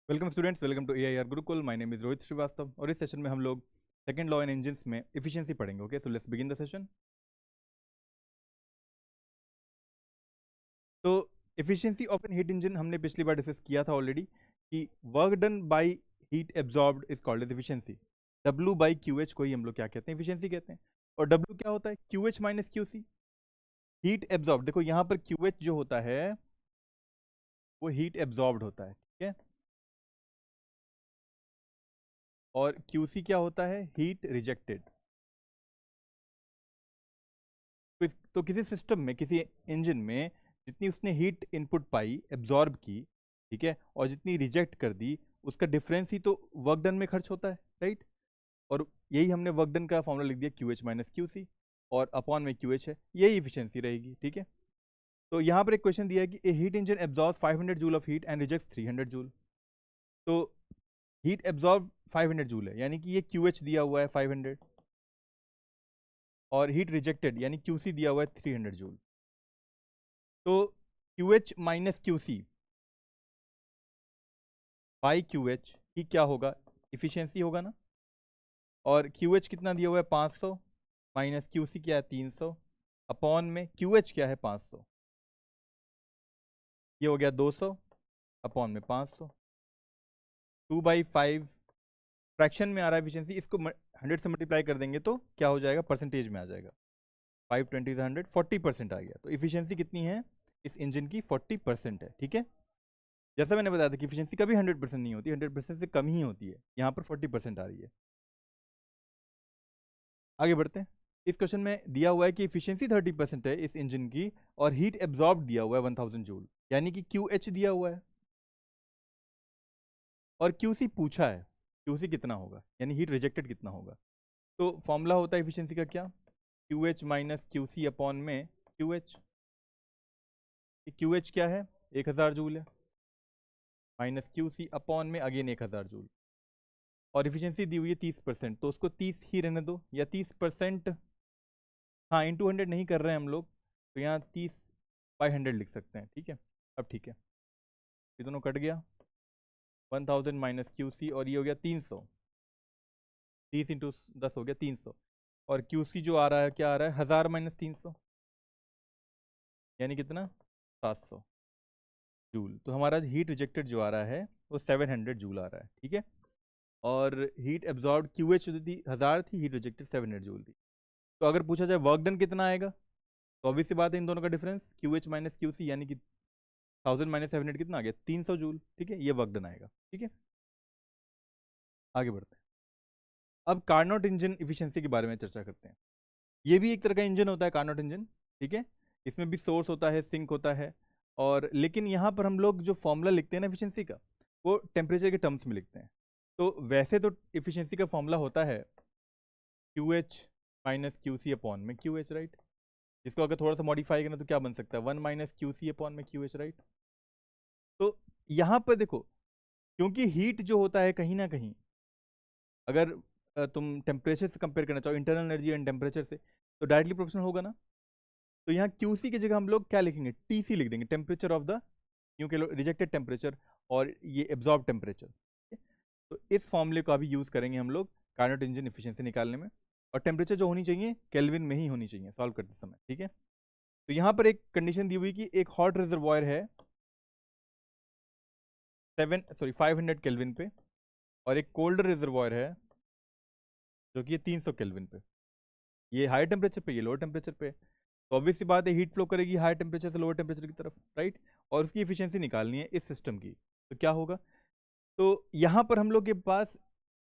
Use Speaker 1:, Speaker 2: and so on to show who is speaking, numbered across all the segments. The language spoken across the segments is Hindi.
Speaker 1: Welcome students, welcome to AIR Gurukul. My name is Rohit Shrivastava और इस सेशन में हम लोग सेकंड लॉ इन इंजन्स में एफिशिएंसी पढ़ेंगे। Okay, so let's begin the session. तो efficiency of an heat engine हमने पिछली बार डिस्कस किया था ऑलरेडी कि work done by heat absorbed is called as efficiency. W by QH को ही हम लोग क्या कहते हैं, एफिशिएंसी कहते हैं। और W क्या होता है? QH minus QC, heat absorb. देखो यहाँ पर QH जो होता है वो हीट एब्जॉर्ब्ड होता है, ठीक है, और QC क्या होता है? Heat rejected. तो किसी सिस्टम में, किसी इंजन में जितनी उसने हीट इनपुट पाई, एब्जॉर्ब की, ठीक है, और जितनी रिजेक्ट कर दी, उसका डिफरेंस ही तो वर्क डन में खर्च होता है, राइट। और यही हमने वर्क डन का फॉर्मूला लिख दिया, QH माइनस QC, और अपॉन में QH है, यही इफिशियंसी रहेगी, ठीक है। तो यहाँ पर एक क्वेश्चन दिया है कि a heat engine absorb 500 joule of heat and rejects 300 joule. तो हीट एब्जॉर्ब 500 जूल है, यानी कि ये QH दिया हुआ है 500, और हीट रिजेक्टेड यानी QC दिया हुआ है 300 जूल। तो QH minus QC by QH ही क्या होगा? इफिशियंसी होगा ना। और QH कितना दिया हुआ है? 500, माइनस QC क्या है? 300, अपॉन में QH क्या है? 500, ये हो गया 200, अपॉन में 500, 2/5 फ्रैक्शन में आ रहा है एफिशिएंसी। इसको 100 से मल्टीप्लाई कर देंगे तो क्या हो जाएगा? परसेंटेज में आ जाएगा। 520 100, 40% आ गया। तो इफिशियंसी कितनी है इस इंजन की? 40% है, ठीक है। जैसा मैंने बताया था कि इफिशियंसी कभी 100% नहीं होती, 100% से कम ही होती है। यहाँ पर 40% आ रही है। आगे बढ़ते हैं। इस क्वेश्चन में दिया हुआ है कि इफिशियंसी 30% है इस इंजन की, और हीट एब्जॉर्ब दिया हुआ है 1000 जूल, यानी कि QH दिया हुआ है, और QC पूछा है। QC कितना होगा, यानी हीट रिजेक्टेड कितना होगा। तो फॉर्मूला होता है इफिशियंसी का क्या? QH माइनस QC अपॉन में QH। QH क्या है? 1000 जूल है, माइनस QC अपॉन में अगेन 1000 जूल। और इफिशियंसी दी हुई है 30%, तो उसको 30 ही रहने दो, या 30%, हाँ, इंटू 100 नहीं कर रहे हैं हम लोग, तो यहाँ 30/100 लिख सकते हैं, ठीक है। अब ठीक है, ये दोनों कट गया, 1000 माइनस QC, और ये हो गया 300, 30 इंटू 10 हो गया 300, और QC जो आ रहा है, क्या आ रहा है? 1000 माइनस 300, यानी कितना? 700 जूल। तो हमारा हीट रिजेक्टेड जो आ रहा है वो 700 जूल आ रहा है, ठीक है। और हीट एब्जॉर्ब QH जो थी 1000 थी, हीट रिजेक्टेड 700 जूल थी। तो अगर पूछा जाए वर्क डन कितना आएगा, तो ऑब्वियस सी बात है इन दोनों का डिफरेंस QH माइनस QC, यानी कि 1000 माइनस 700 कितना आ गया? 300 जूल, ठीक है। ये वर्क डन आएगा, ठीक है। आगे बढ़ते हैं। अब कार्नोट इंजन इफिशियंसी के बारे में चर्चा करते हैं। ये भी एक तरह का इंजन होता है, कार्नोट इंजन, ठीक है। इसमें भी सोर्स होता है, सिंक होता है, और लेकिन यहाँ पर हम लोग जो फॉर्मूला लिखते हैं ना एफिशिएंसी का, वो टेम्परेचर के टर्म्स में लिखते हैं। तो वैसे तो एफिशिएंसी का फॉर्मूला होता है QH माइनस QC अपॉन में QH, राइट। इसको अगर थोड़ा सा मॉडिफाई करना तो क्या बन सकता है? 1 माइनस QC अपॉन में QH, राइट। तो यहाँ पर देखो, क्योंकि हीट जो होता है कहीं ना कहीं, अगर तुम टेम्परेचर से कंपेयर करना चाहो, इंटरनल एनर्जी एंड टेम्परेचर से, तो डायरेक्टली प्रोपोर्शनल होगा ना। तो यहाँ QC की जगह हम लोग क्या लिखेंगे? TC लिख देंगे, टेम्परेचर ऑफ द, यूँ कह लो रिजेक्टेड टेम्परेचर, और ये एब्जॉर्ब टेम्परेचर। तो इस फॉर्मूले को अभी यूज़ करेंगे हम लोग कार्नोट इंजन एफिशिएंसी निकालने में। और टेम्परेचर जो होनी चाहिए केल्विन में ही होनी चाहिए सॉल्व करते समय, ठीक है। तो यहाँ पर एक कंडीशन दी हुई कि एक हॉट रिजर्वॉयर है 500 केल्विन पे, और एक कोल्ड रिजर्वॉयर है जो कि 300 केल्विन पे। ये हाई टेम्परेचर पे, ये लोअर टेम्परेचर पे। तो ऑब्वियस सी बात है हीट फ्लो करेगी हाई टेम्परेचर से लोअर टेम्परेचर की तरफ, राइट। और उसकी एफिशिएंसी निकालनी है इस सिस्टम की, तो क्या होगा? तो यहाँ पर हम लोग के पास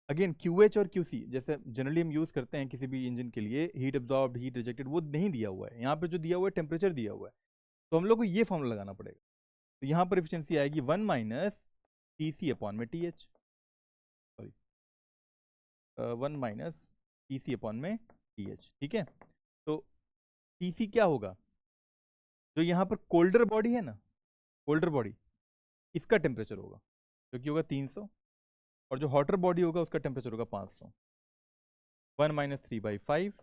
Speaker 1: अगेन QH और QC जैसे जनरली हम यूज़ करते हैं किसी भी इंजन के लिए, हीट एब्जॉर्ब्ड, हीट रिजेक्टेड, वो नहीं दिया हुआ है। यहाँ पर जो दिया हुआ है टेम्परेचर दिया हुआ है, तो हम लोग को ये फॉर्मूला लगाना पड़ेगा। तो यहाँ पर एफिशिएंसी आएगी 1 माइनस TC अपॉन में TH, sorry 1 minus TC upon में TH, ठीक है। तो TC क्या होगा? जो यहाँ पर कोल्डर बॉडी है ना, कोल्डर बॉडी, इसका टेम्परेचर होगा, जो कि होगा 300, और जो हॉटर बॉडी होगा उसका टेम्परेचर होगा 500। 1 माइनस 3/5,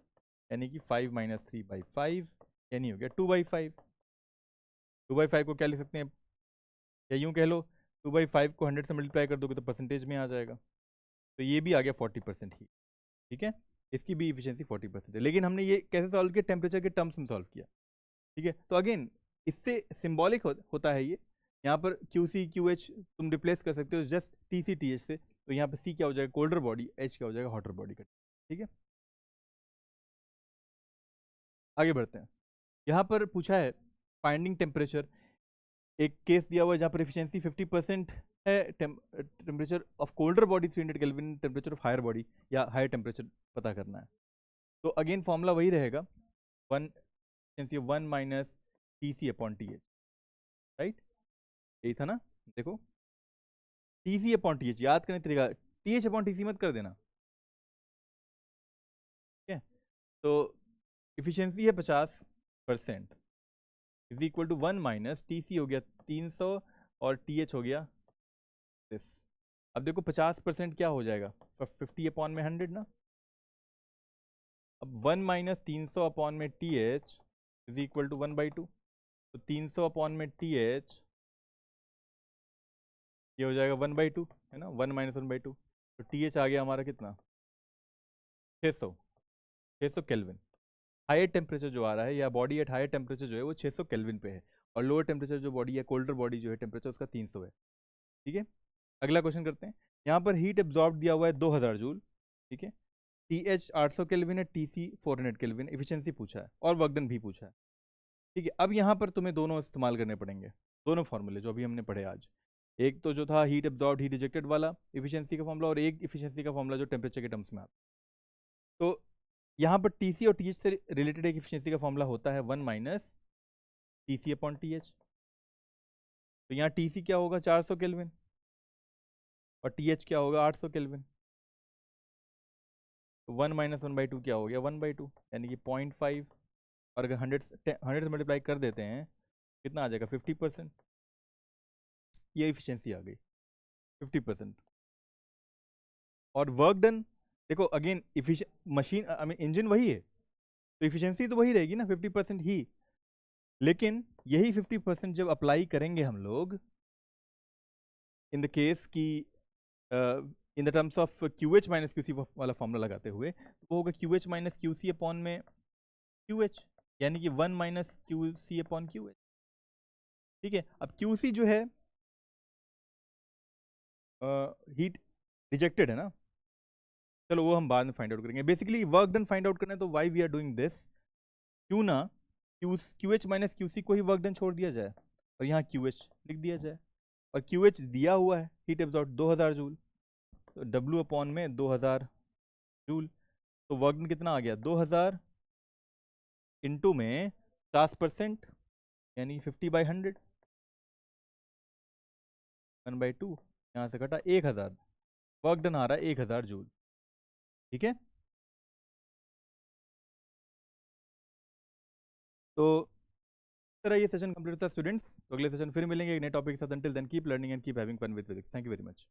Speaker 1: यानी कि 5 माइनस 3/5, यानी हो गया 2/5। 2/5 को क्या लिख सकते हैं, या यूं कह लो 2/5 को 100 से मल्टीप्लाई कर दोगे तो परसेंटेज में आ जाएगा, तो ये भी आ गया 40% ही। ठीक है, इसकी भी इफिशियंसी 40% है। लेकिन हमने ये कैसे सॉल्व किया, टेम्परेचर के टर्म्स में सॉल्व किया। ठीक है, तो अगेन इससे सिंबॉलिक होता है ये। यहाँ पर QC QH तुम रिप्लेस कर सकते हो जस्ट TC TH से, तो यहाँ पे C क्या हो जाएगा, कोल्डर बॉडी, H क्या हो जाएगा, हॉटर बॉडी का। ठीक है, आगे बढ़ते हैं। यहाँ पर पूछा है फाइंडिंग टेम्परेचर, एक केस दिया हुआ है जहाँ पर एफिशिएंसी 50% है, temperature of colder body 300 kelvin, temperature of higher body या हायर टेम्परेचर पता करना है। तो अगेन फॉर्मूला वही रहेगा, 1 माइनस TC/TH, राइट, यही था ना। देखो TC/TH याद करने तरीका, TH/TC मत कर देना। ठीक है, तो इफिशियंसी है 50%, is equal to 1 minus TC हो गया 300 और TH हो गया दिस। अब देखो 50% क्या हो जाएगा, 50/100 ना। अब 1 minus 300/TH is equal to 1/2, तो 300/TH ये हो जाएगा 1/2, है ना, 1 माइनस 1/2, तो TH आ गया हमारा कितना, 600 केल्विन। हायर टेम्परेचर जो आ रहा है या बॉडी एट हायर टेम्परेचर जो है वो 600 केल्विन पे है, और लोअर टेम्परेचर जो बॉडी है, कोल्डर बॉडी जो है, टेम्परेचर उसका 300 है। ठीक है, अगला क्वेश्चन करते हैं। यहाँ पर हीट एब्जॉर्ब दिया हुआ है 2000 जूल। ठीक है, TH 800 केल्विन है, TC 400 केल्विन, एफिशिएंसी पूछा है और वर्क डन भी पूछा है। ठीक है, अब यहाँ पर तुम्हें दोनों इस्तेमाल करने पड़ेंगे, दोनों फॉर्मूले जो अभी हमने पढ़े आज। एक तो जो था हीट एब्जॉर्ब हीट रिजेक्टेड वाला एफिशिएंसी का फॉर्मूला, और एक एफिशिएंसी का फॉर्मूला जो टेम्परेचर के टर्म्स में आता है। तो यहाँ पर TC और TH से रिलेटेड एक एफिशिएंसी का फॉर्मूला होता है 1 माइनस TC/TH। तो यहाँ TC क्या होगा 400 केल्विन और TH क्या होगा 800 केल्विन, तो 1 माइनस 1/2 क्या हो गया 1/2, यानी कि 0.5, और अगर 100 से मल्टीप्लाई कर देते हैं कितना आ जाएगा 50%, ये एफिशिएंसी आ गई 50%। और वर्क डन देखो again, machine I mean engine वही है, तो इफिशियंसी तो वही रहेगी ना 50% ही, लेकिन यही 50% जब अप्लाई करेंगे हम लोग इन द केस की in the terms of QH minus QC वाला फॉर्मूला लगाते हुए, तो वो होगा QH माइनस QC अपॉन में QH, यानी कि 1 माइनस QC/QH। ठीक है, अब QC जो है हीट रिजेक्टेड है ना, चलो वो हम बाद में फाइंड आउट करेंगे। Basically work done find out करना है, तो why we are doing this, क्यों ना QH माइनस QC को ही वर्क डन छोड़ दिया जाए और यहाँ QH लिख दिया जाए, और QH दिया हुआ है हीट एब्जॉर्ब 2000 जूल, तो W अपॉन में 2000 जूल, तो वर्क डन कितना आ गया 2000 इंटू में 50%, यानी 50/100, 1/2, यहाँ से घटा 1000, वर्क डन आ रहा है 1000 जूल। ठीक है, तो इस तरह ये सेशन कंप्लीट होता है स्टूडेंट्स। तो अगले सेशन फिर मिलेंगे एक नए टॉपिक के साथ। Until then keep learning and keep having fun with physics. Thank you very much.